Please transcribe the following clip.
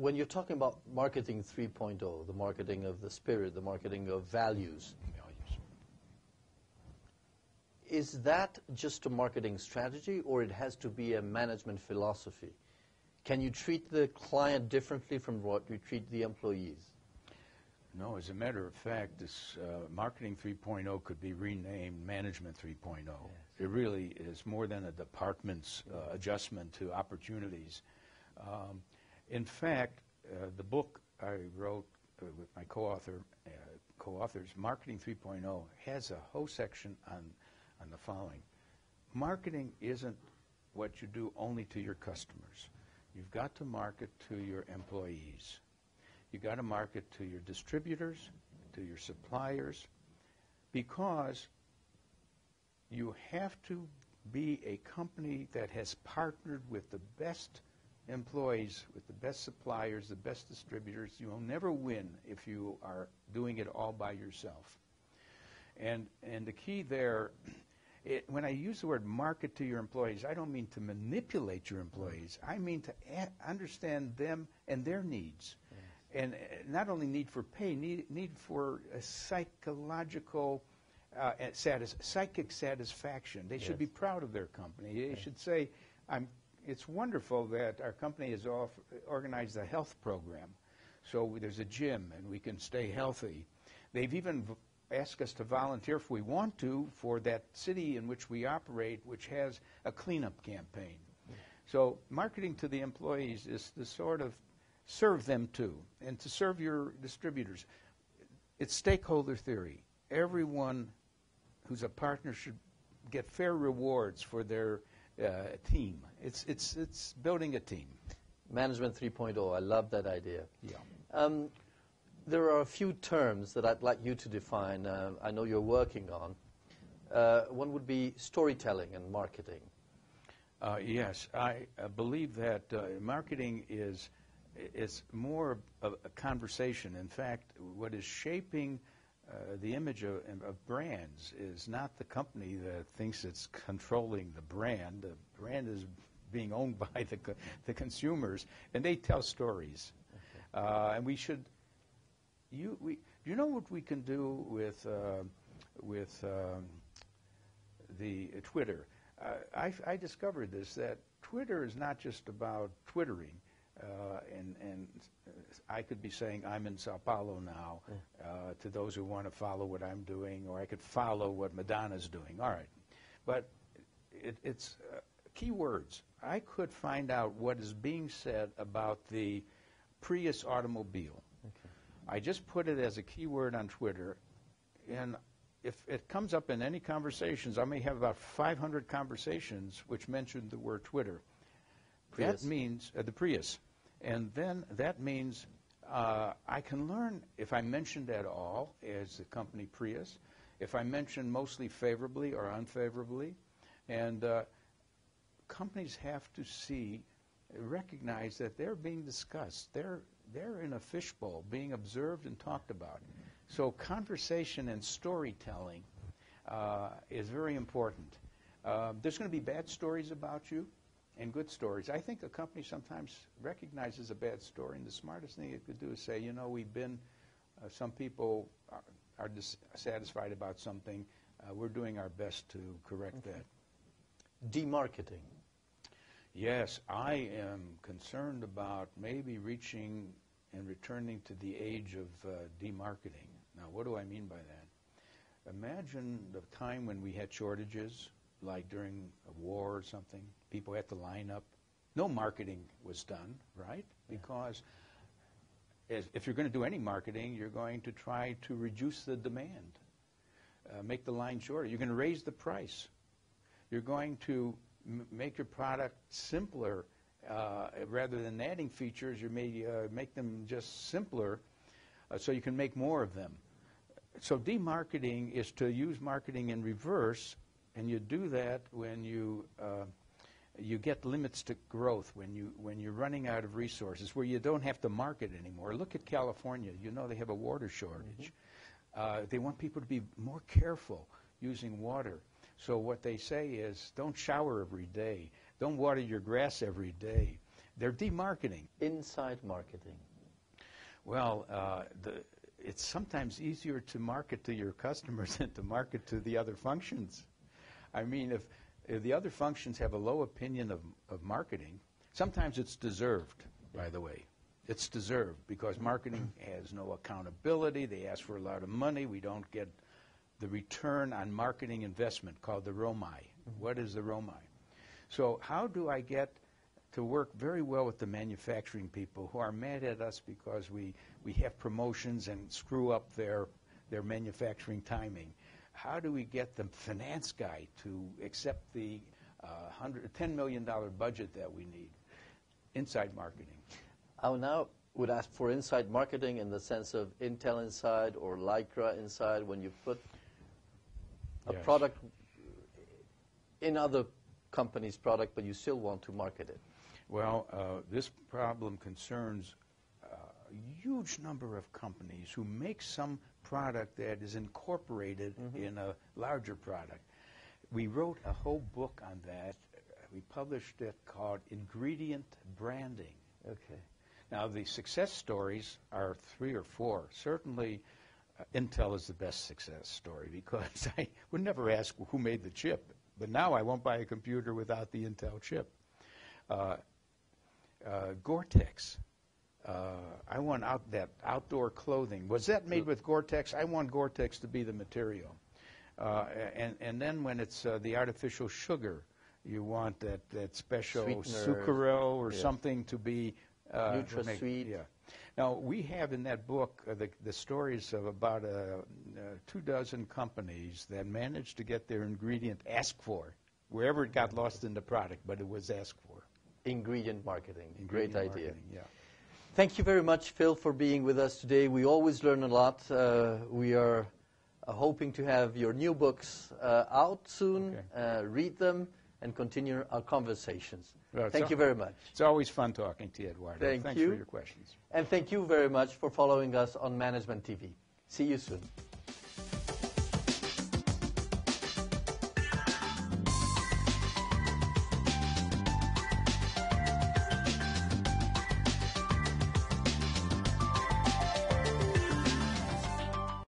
when you're talking about marketing 3.0, the marketing of the spirit, the marketing of values, is that just a marketing strategy, or it has to be a management philosophy? Can you treat the client differently from what you treat the employees? No, as a matter of fact, this Marketing 3.0 could be renamed Management 3.0. Yes. It really is more than a department's adjustment to opportunities. In fact, the book I wrote with my co-authors, Marketing 3.0, has a whole section on the following. Marketing isn't what you do only to your customers. You've got to market to your employees. You've got to market to your distributors, to your suppliers, because you have to be a company that has partnered with the best employees, with the best suppliers, the best distributors. You will never win if you are doing it all by yourself. And the key there, when I use the word market to your employees, I don't mean to manipulate your employees. I mean to understand them and their needs. And not only need for pay, need for a psychological, psychic satisfaction. They should be proud of their company. They should say, it's wonderful that our company has organized a health program. So there's a gym and we can stay healthy. They've even asked us to volunteer if we want to for that city in which we operate, which has a cleanup campaign. So marketing to the employees is the sort of serve them too, and to serve your distributors. It's stakeholder theory. Everyone who's a partner should get fair rewards for their team. It's building a team. Management 3.0, I love that idea. Yeah. There are a few terms that I'd like you to define. I know you're working on. One would be storytelling and marketing. Yes, I believe that marketing is more of a conversation. In fact, what is shaping the image of brands is not the company that thinks it's controlling the brand. The brand is being owned by the consumers, and they tell stories. Okay. And we should. Do you know what we can do with the Twitter? I discovered this, that Twitter is not just about twittering. And I could be saying I'm in Sao Paulo now to those who want to follow what I'm doing, or I could follow what Madonna's doing. All right. But it's keywords. I could find out what is being said about the Prius automobile. Okay. I just put it as a keyword on Twitter, and if it comes up in any conversations, I may have about 500 conversations which mention the word Twitter. Prius. That means the Prius. And then that means I can learn if I mentioned at all as the company Prius, if I mention mostly favorably or unfavorably. And companies have to recognize that they're being discussed. They're in a fishbowl, being observed and talked about. So conversation and storytelling is very important. There's going to be bad stories about you and good stories. I think a company sometimes recognizes a bad story, and the smartest thing it could do is say, you know, some people are dissatisfied about something. We're doing our best to correct that. Demarketing. Yes, I am concerned about maybe reaching and returning to the age of demarketing. Now, what do I mean by that? Imagine the time when we had shortages, like during a war or something. People had to line up. No marketing was done, right? Because if you're going to do any marketing, you're going to try to reduce the demand, make the line shorter. You're going to raise the price. You're going to make your product simpler. Rather than adding features, you may make them just simpler so you can make more of them. So demarketing is to use marketing in reverse, and you do that when you get limits to growth, when you're running out of resources, where you don't have to market anymore. Look at California. You know they have a water shortage. Mm-hmm. They want people to be more careful using water. So what they say is, don't shower every day. Don't water your grass every day. They're demarketing. Inside marketing. Well, it's sometimes easier to market to your customers than to market to the other functions. I mean, if the other functions have a low opinion of marketing, sometimes it's deserved, by the way. It's deserved because marketing has no accountability. They ask for a lot of money. We don't get the return on marketing investment called the ROMI. What is the ROMI? So how do I get to work very well with the manufacturing people who are mad at us because we have promotions and screw up their manufacturing timing? How do we get the finance guy to accept the $10 million budget that we need? Inside marketing. I now would ask for inside marketing in the sense of Intel Inside or Lycra Inside, when you put a product in other companies' product, but you still want to market it. Well, this problem concerns a huge number of companies who make some product that is incorporated in a larger product. We wrote a whole book on that. We published it called Ingredient Branding. Okay. Now, the success stories are 3 or 4. Certainly, Intel is the best success story because I would never ask who made the chip. But now I won't buy a computer without the Intel chip. Gore-Tex. I want that outdoor clothing. Was that made with Gore-Tex? I want Gore-Tex to be the material. And then when it's the artificial sugar, you want that special sucralose or something to be NutraSweet. Yeah. Now, we have in that book the stories of about 24 companies that managed to get their ingredient asked for, wherever it got lost in the product, but it was asked for. Ingredient marketing. Ingredient Great marketing, idea. Yeah. Thank you very much, Phil, for being with us today. We always learn a lot. We are hoping to have your new books out soon, read them, and continue our conversations. Well, thank you very much. It's always fun talking to you, Eduardo. Thanks for your questions. And thank you very much for following us on Management TV. See you soon.